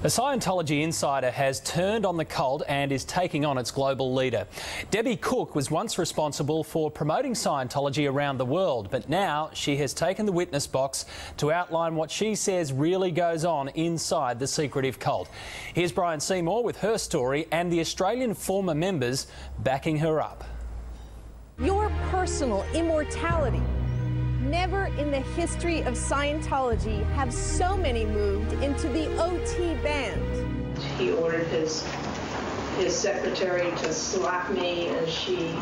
A Scientology insider has turned on the cult and is taking on its global leader. Debbie Cook was once responsible for promoting Scientology around the world, but now she has taken the witness box to outline what she says really goes on inside the secretive cult. Here's Brian Seymour with her story and the Australian former members backing her up. Your personal immortality. Never in the history of Scientology have so many moved into the OT band. He ordered his secretary to slap me, and she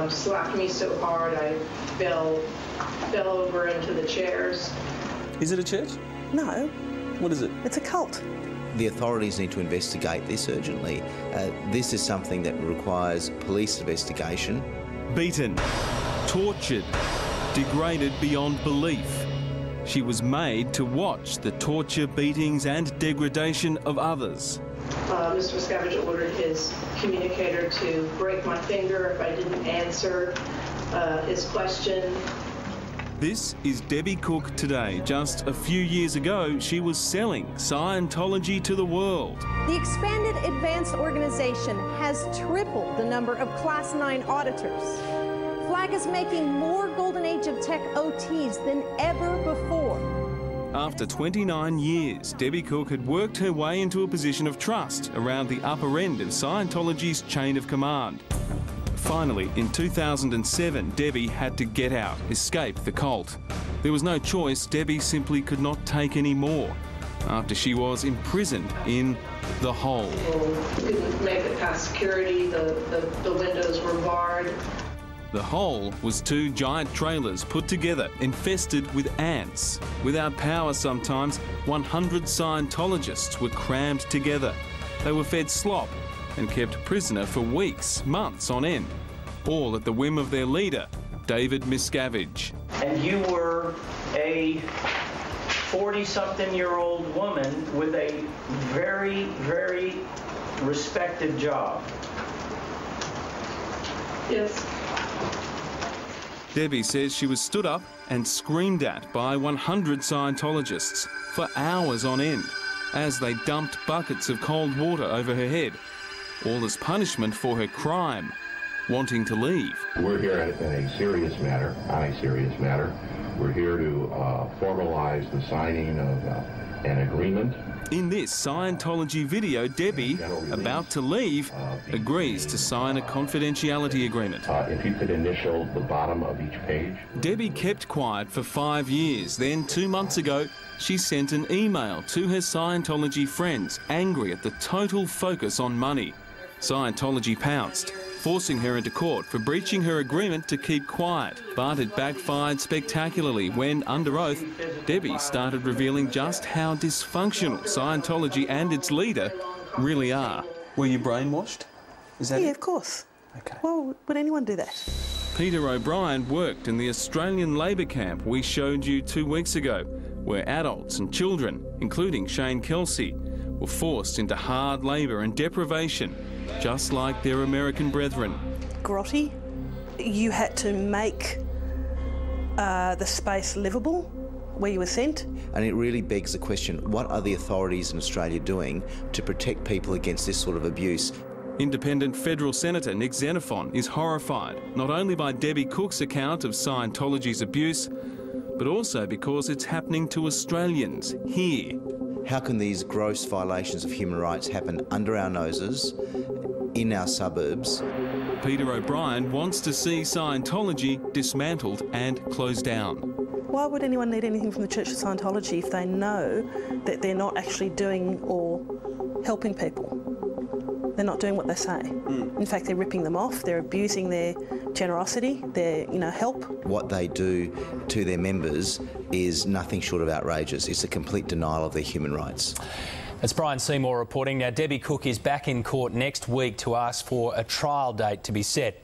slapped me so hard I fell over into the chairs. Is it a church? No. What is it? It's a cult. The authorities need to investigate this urgently. This is something that requires police investigation. Beaten, tortured, degraded beyond belief. She was made to watch the torture, beatings and degradation of others. Mr. Miscavige ordered his communicator to break my finger if I didn't answer his question. This is Debbie Cook today. Just a few years ago, she was selling Scientology to the world. The expanded advanced organization has tripled the number of Class 9 auditors. Flag is making more golden age of tech OTs than ever before. After 29 years, Debbie Cook had worked her way into a position of trust around the upper end of Scientology's chain of command. Finally, in 2007, Debbie had to get out, escape the cult. There was no choice. Debbie simply could not take any more after she was imprisoned in the hole. Couldn't make it past security. The windows were barred. The hole was two giant trailers put together, infested with ants. Without power sometimes, 100 Scientologists were crammed together. They were fed slop and kept prisoner for weeks, months on end, all at the whim of their leader, David Miscavige. And you were a 40-something-year-old woman with a very, very respected job. Yes. Debbie says she was stood up and screamed at by 100 Scientologists for hours on end as they dumped buckets of cold water over her head, all as punishment for her crime, wanting to leave. We're here in a serious matter, on a serious matter. We're here to formalize the signing of an agreement. In this Scientology video, Debbie, about to leave, agrees to sign a confidentiality agreement. If you could initial the bottom of each page. Debbie kept quiet for 5 years. Then 2 months ago, she sent an email to her Scientology friends, angry at the total focus on money. Scientology pounced, forcing her into court for breaching her agreement to keep quiet. But it backfired spectacularly when, under oath, Debbie started revealing just how dysfunctional Scientology and its leader really are. Were you brainwashed? Is that Yeah, it? of course. Okay. Well, would anyone do that? Peter O'Brien worked in the Australian labour camp we showed you 2 weeks ago, where adults and children, including Shane Kelsey, were forced into hard labour and deprivation, just like their American brethren. Grotty, you had to make the space livable where you were sent. And it really begs the question, what are the authorities in Australia doing to protect people against this sort of abuse? Independent federal Senator Nick Xenophon is horrified, not only by Debbie Cook's account of Scientology's abuse, but also because it's happening to Australians here. How can these gross violations of human rights happen under our noses, in our suburbs? Peter O'Brien wants to see Scientology dismantled and closed down. Why would anyone need anything from the Church of Scientology if they know that they're not actually doing or helping people? They're not doing what they say. In fact, they're ripping them off, they're abusing their generosity, their help. What they do to their members is nothing short of outrageous. It's a complete denial of their human rights. That's Brian Seymour reporting. Now, Debbie Cook is back in court next week to ask for a trial date to be set.